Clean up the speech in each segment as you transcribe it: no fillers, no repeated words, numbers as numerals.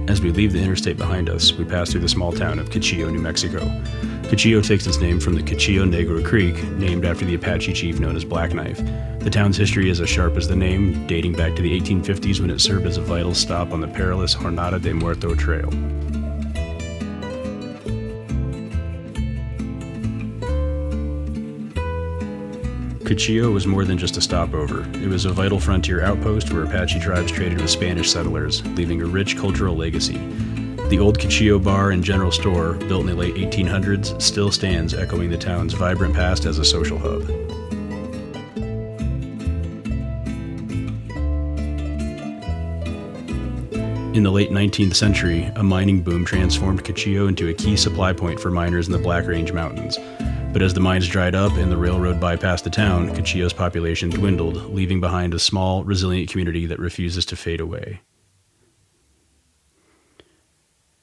As we leave the interstate behind us, we pass through the small town of Cuchillo, New Mexico. Cuchillo takes its name from the Cuchillo Negro Creek, named after the Apache chief known as Black Knife. The town's history is as sharp as the name, dating back to the 1850s when it served as a vital stop on the perilous Jornada de Muerto trail. Cuchillo was more than just a stopover. It was a vital frontier outpost where Apache tribes traded with Spanish settlers, leaving a rich cultural legacy. The old Cuchillo bar and general store, built in the late 1800s, still stands echoing the town's vibrant past as a social hub. In the late 19th century, a mining boom transformed Cuchillo into a key supply point for miners in the Black Range Mountains. But as the mines dried up and the railroad bypassed the town, Cuchillo's population dwindled, leaving behind a small, resilient community that refuses to fade away.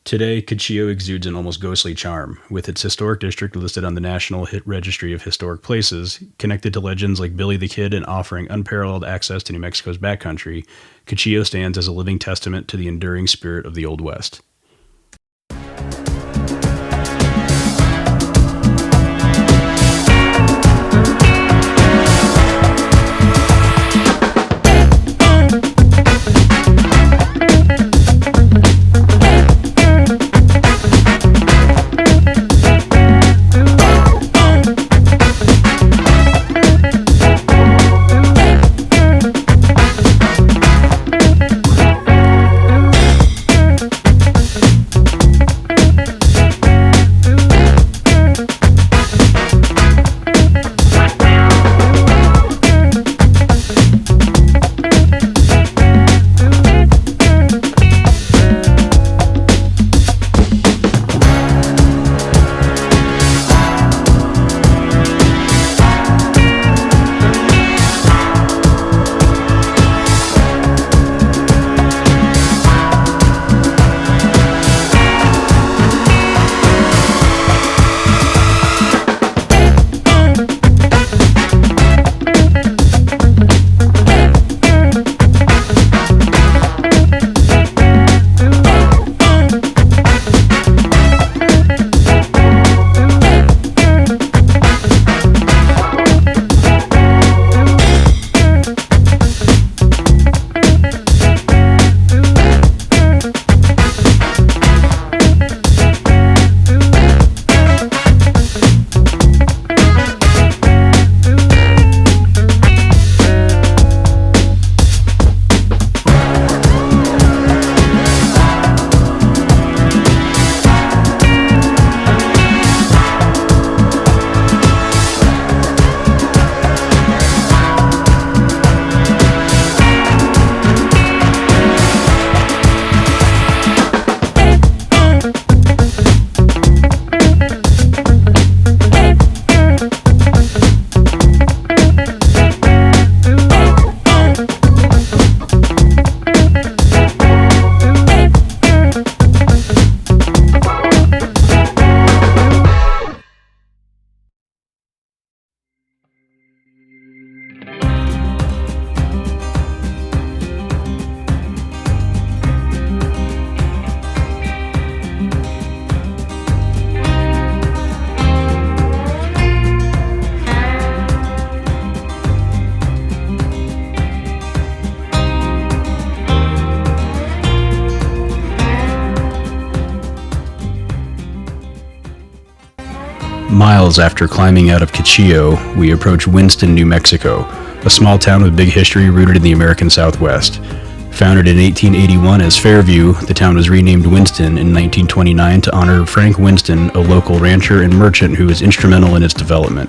Today, Cuchillo exudes an almost ghostly charm, with its historic district listed on the National Registry of Historic Places. Connected to legends like Billy the Kid and offering unparalleled access to New Mexico's backcountry, Cuchillo stands as a living testament to the enduring spirit of the Old West. Miles after climbing out of Cuchillo, we approach Winston, New Mexico, a small town with big history rooted in the American Southwest. Founded in 1881 as Fairview, the town was renamed Winston in 1929 to honor Frank Winston, a local rancher and merchant who was instrumental in its development.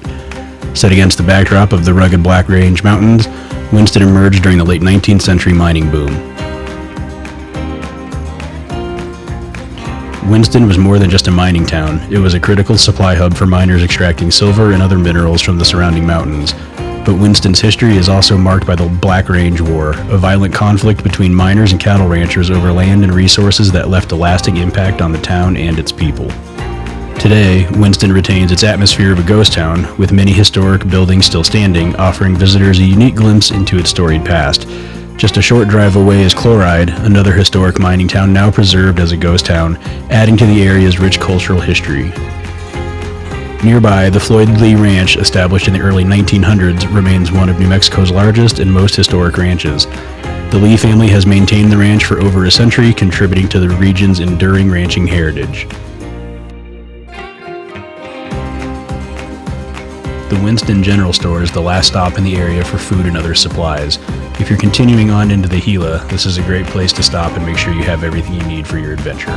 Set against the backdrop of the rugged Black Range Mountains, Winston emerged during the late 19th century mining boom. Winston was more than just a mining town. It was a critical supply hub for miners extracting silver and other minerals from the surrounding mountains. But Winston's history is also marked by the Black Range War, a violent conflict between miners and cattle ranchers over land and resources that left a lasting impact on the town and its people. Today, Winston retains its atmosphere of a ghost town, with many historic buildings still standing, offering visitors a unique glimpse into its storied past. Just a short drive away is Chloride, another historic mining town now preserved as a ghost town, adding to the area's rich cultural history. Nearby, the Floyd Lee Ranch, established in the early 1900s, remains one of New Mexico's largest and most historic ranches. The Lee family has maintained the ranch for over a century, contributing to the region's enduring ranching heritage. The Winston General Store is the last stop in the area for food and other supplies. If you're continuing on into the Gila, this is a great place to stop and make sure you have everything you need for your adventure.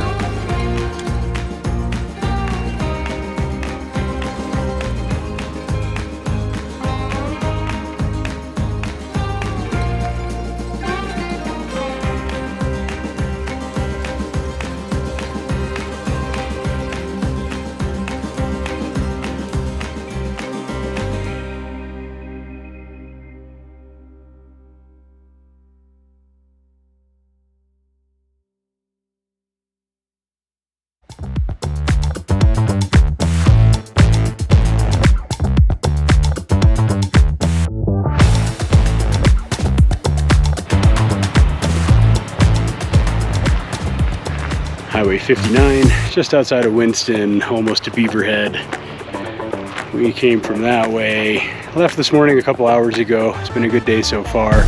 Highway 59, just outside of Winston, almost to Beaverhead. We came from that way. Left this morning a couple hours ago. It's been a good day so far.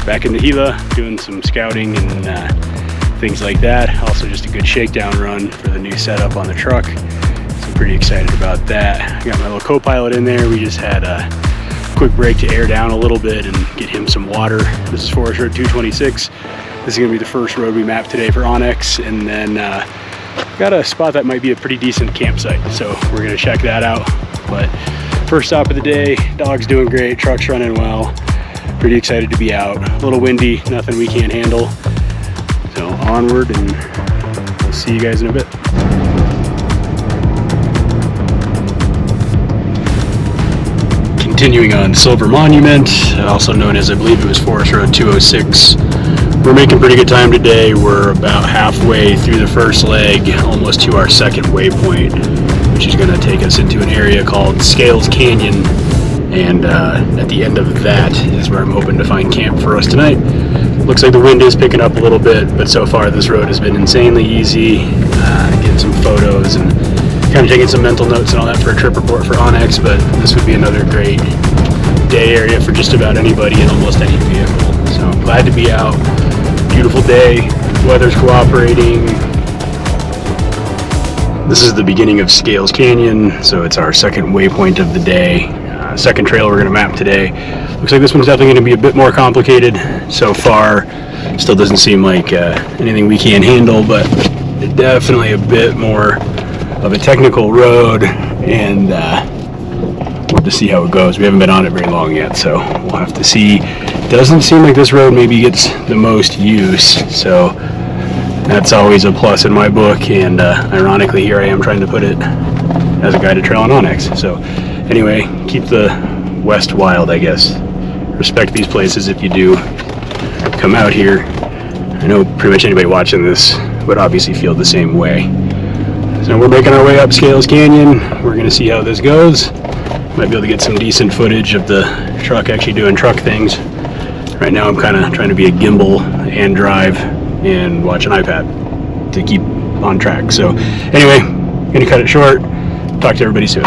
Back in the Gila, doing some scouting and things like that. Also just a good shakedown run for the new setup on the truck. So I'm pretty excited about that. I got my little co-pilot in there. We just had a quick break to air down a little bit and get him some water. This is Forest Road 226. This is going to be the first road we map today for Onyx, and then got a spot that might be a pretty decent campsite, so we're going to check that out. But first stop of the day, dog's doing great, truck's running well, pretty excited to be out. A little windy, nothing we can't handle, so onward, and we'll see you guys in a bit. Continuing on Silver Monument, also known as, I believe it was Forest Road 206. We're making pretty good time today. We're about halfway through the first leg, almost to our second waypoint, which is going to take us into an area called Scales Canyon. And at the end of that is where I'm hoping to find camp for us tonight. Looks like the wind is picking up a little bit, but so far this road has been insanely easy. Getting some photos and kind of taking some mental notes and all that for a trip report for Onyx, but this would be another great day area for just about anybody in almost any vehicle. So I'm glad to be out. Beautiful day, weather's cooperating. This is the beginning of Scales Canyon, so it's our second waypoint of the day. Second trail we're going to map today. Looks like this one's definitely going to be a bit more complicated so far. Still doesn't seem like anything we can't handle, but definitely a bit more of a technical road, and we'll have to see how it goes. We haven't been on it very long yet, so we'll have to see. Doesn't seem like this road maybe gets the most use, so that's always a plus in my book, and ironically here I am trying to put it as a guided trail on Onyx. So anyway, keep the west wild, I guess. Respect these places if you do come out here. I know pretty much anybody watching this would obviously feel the same way. So we're making our way up Scales Canyon. We're going to see how this goes. Might be able to get some decent footage of the truck actually doing truck things. Right now I'm kind of trying to be a gimbal and drive and watch an iPad to keep on track. So anyway, I'm going to cut it short. Talk to everybody soon.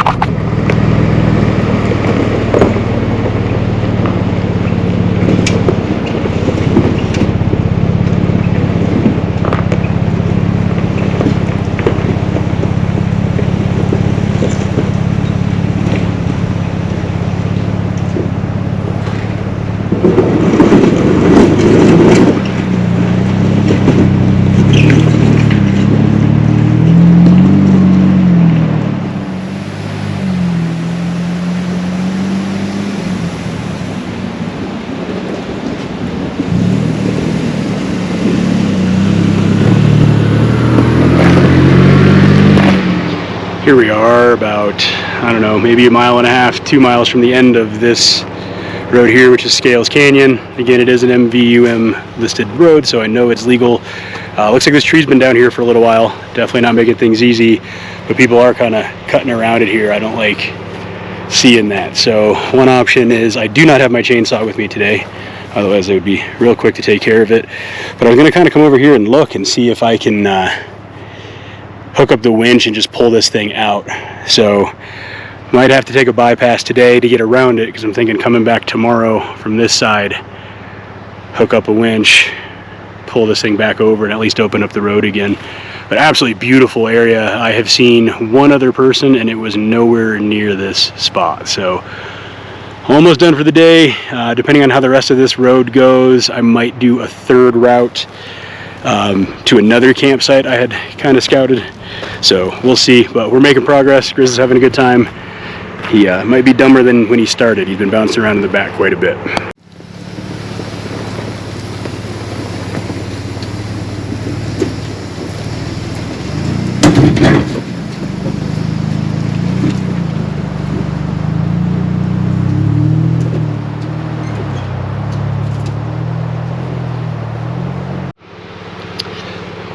Here we are about, I don't know, maybe a mile and a half, 2 miles from the end of this road here, which is Scales Canyon. Again, it is an MVUM listed road, so I know it's legal. Looks like this tree's been down here for a little while. Definitely not making things easy, but people are kind of cutting around it here. I don't like seeing that. So one option is I do not have my chainsaw with me today. Otherwise, it would be real quick to take care of it. But I'm going to kind of come over here and look and see if I can hook up the winch and just pull this thing out. So might have to take a bypass today to get around it, because I'm thinking coming back tomorrow from this side, hook up a winch, pull this thing back over, and at least open up the road again. But absolutely beautiful area. I have seen one other person, and it was nowhere near this spot. So almost done for the day. Depending on how the rest of this road goes, I might do a third route to another campsite I had kind of scouted. So we'll see, but we're making progress. Grizz is having a good time. He might be dumber than when he started. He's been bouncing around in the back quite a bit.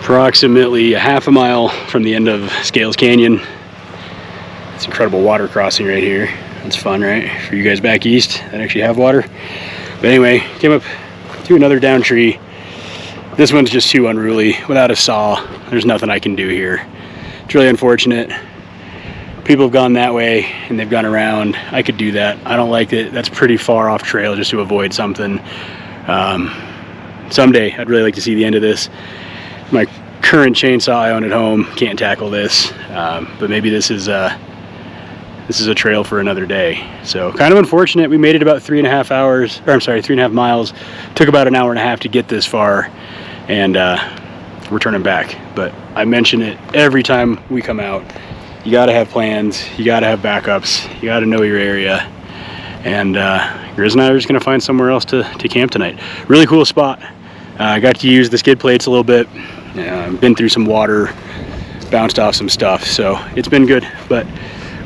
Approximately a half a mile from the end of Scales Canyon. It's incredible water crossing right here. That's fun, right? For you guys back east that actually have water. But anyway, came up to another down tree. This one's just too unruly. Without a saw, there's nothing I can do here. It's really unfortunate. People have gone that way and they've gone around. I could do that. I don't like it. That's pretty far off trail just to avoid something. Someday I'd really like to see the end of this. My current chainsaw I own at home can't tackle this, but maybe this is a trail for another day. So kind of unfortunate. We made it about 3.5 hours, or I'm sorry, 3.5 miles. Took about an hour and a half to get this far, and we're turning back. But I mention it every time we come out. You got to have plans. You got to have backups. You got to know your area. And Grizz and I are just gonna find somewhere else to camp tonight. Really cool spot. I got to use the skid plates a little bit. Been through some water, bounced off some stuff, so it's been good. But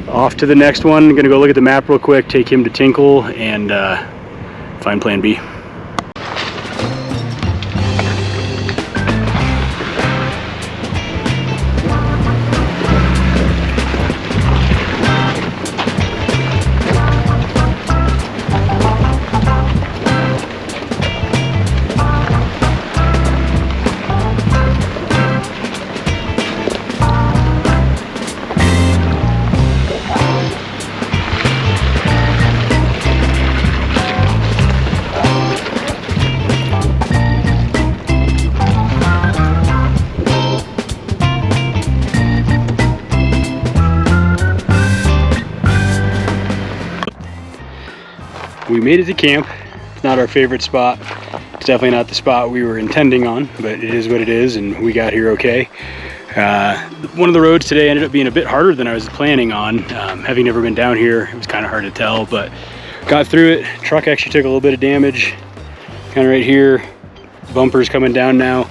off to the next one. I'm gonna go look at the map real quick, take him to Tinkle, and find plan B. We made it to camp. It's not our favorite spot. It's definitely not the spot we were intending on, but it is what it is, and we got here okay. One of the roads today ended up being a bit harder than I was planning on. Having never been down here, it was kind of hard to tell, but got through it. Truck actually took a little bit of damage, kind of right here. Bumper's coming down now.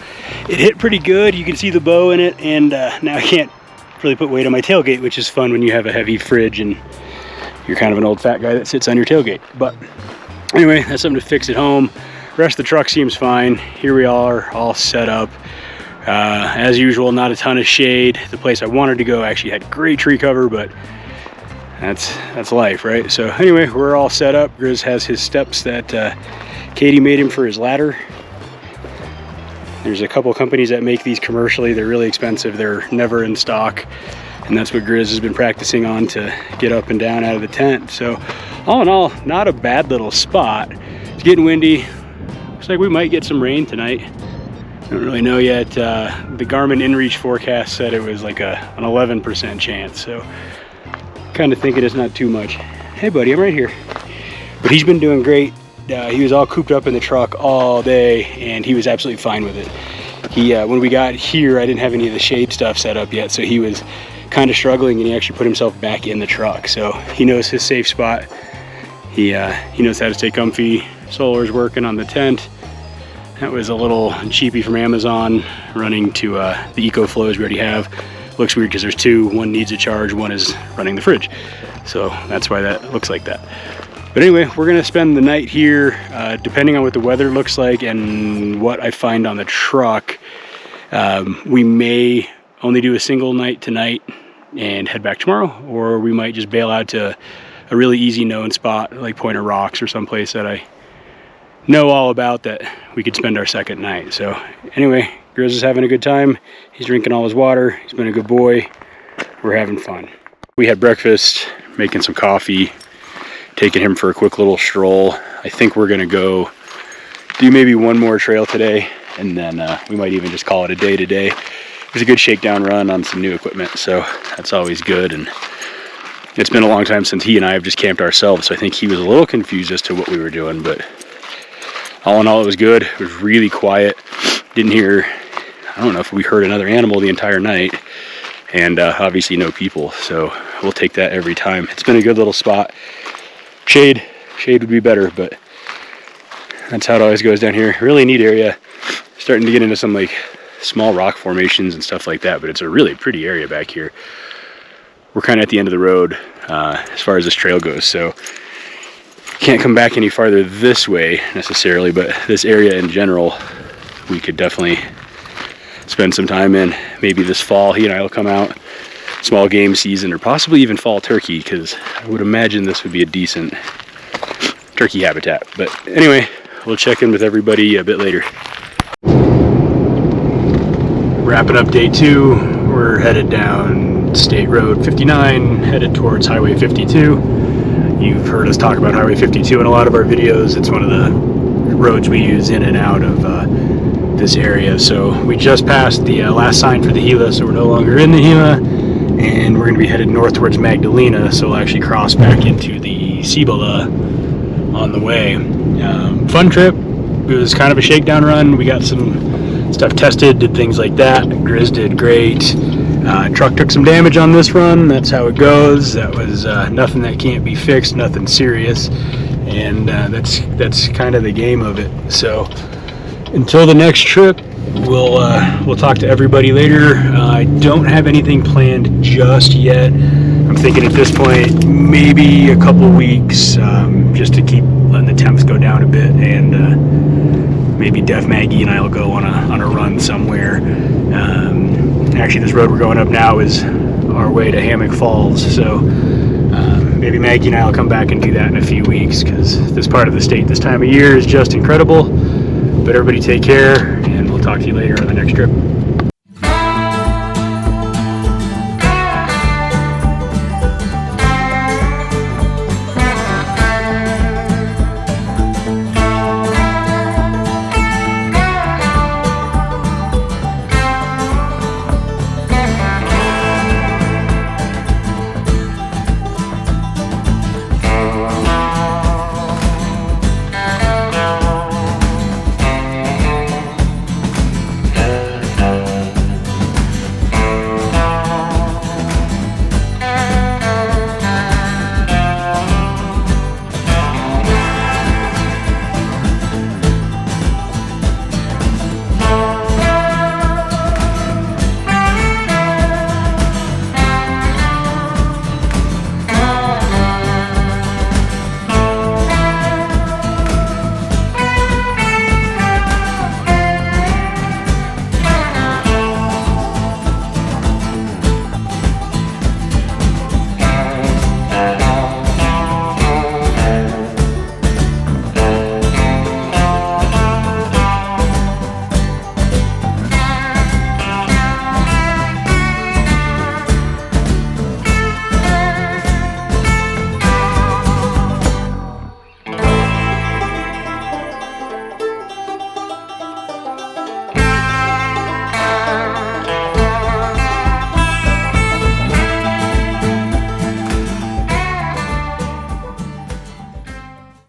It hit pretty good. You can see the bow in it, and now I can't really put weight on my tailgate, which is fun when you have a heavy fridge and you're kind of an old fat guy that sits on your tailgate. But anyway, that's something to fix at home. The rest of the truck seems fine. Here we are, all set up. As usual, not a ton of shade. The place I wanted to go actually had great tree cover, but that's life, right? So anyway, we're all set up. Grizz has his steps that Katie made him for his ladder. There's a couple companies that make these commercially. They're really expensive. They're never in stock. And that's what Grizz has been practicing on to get up and down out of the tent. So all in all, not a bad little spot. It's getting windy. Looks like we might get some rain tonight. Don't really know yet. The Garmin InReach forecast said it was like an 11% chance. So kind of thinking it's not too much. Hey buddy, I'm right here. But he's been doing great. He was all cooped up in the truck all day and he was absolutely fine with it. When we got here, I didn't have any of the shade stuff set up yet, so he was kind of struggling, and he actually put himself back in the truck. So he knows his safe spot. He knows how to stay comfy. Solar's working on the tent. That was a little cheapy from Amazon, running to the EcoFlows we already have. Looks weird because there's two. One needs a charge, one is running the fridge. So that's why that looks like that. But anyway, we're gonna spend the night here, depending on what the weather looks like and what I find on the truck. We may only do a single night tonight and head back tomorrow, or we might just bail out to a really easy known spot like Pointer Rocks or someplace that I know all about that we could spend our second night. So anyway, Grizz is having a good time. He's drinking all his water. He's been a good boy. We're having fun. We had breakfast, making some coffee, taking him for a quick little stroll. I think we're gonna go do maybe one more trail today, and then we might even just call it a day today. It was a good shakedown run on some new equipment, so that's always good. And it's been a long time since he and I have just camped ourselves, so I think he was a little confused as to what we were doing, but all in all, it was good. It was really quiet. Didn't hear, I don't know if we heard another animal the entire night, and obviously no people, so we'll take that every time. It's been a good little spot. Shade would be better, but that's how it always goes down here. Really neat area. Starting to get into some like small rock formations and stuff like that, but it's a really pretty area back here. We're kind of at the end of the road as far as this trail goes, so can't come back any farther this way necessarily, but this area in general we could definitely spend some time in. Maybe this fall he and I will come out, small game season, or possibly even fall turkey, because I would imagine this would be a decent turkey habitat. But anyway, we'll check in with everybody a bit later. Wrapping up day 2. We're headed down State Road 59, headed towards Highway 52. You've heard us talk about Highway 52 in a lot of our videos. It's one of the roads we use in and out of this area. So we just passed the last sign for the Gila, so we're no longer in the Gila, and we're going to be headed north towards Magdalena, so we'll actually cross back into the Cibola on the way. Fun trip. It was kind of a shakedown run. We got some stuff tested, did things like that. Grizz did great. Truck took some damage on this run. That's how it goes. That was nothing that can't be fixed, nothing serious, and that's kind of the game of it. So until the next trip, we'll talk to everybody later. I don't have anything planned just yet. I'm thinking at this point maybe a couple weeks, just to keep letting the temps go down a bit, and maybe Def Maggie and I will go on a run somewhere. Actually, this road we're going up now is our way to Hammock Falls, so maybe Maggie and I will come back and do that in a few weeks, because this part of the state this time of year is just incredible. But everybody take care, and we'll talk to you later on the next trip.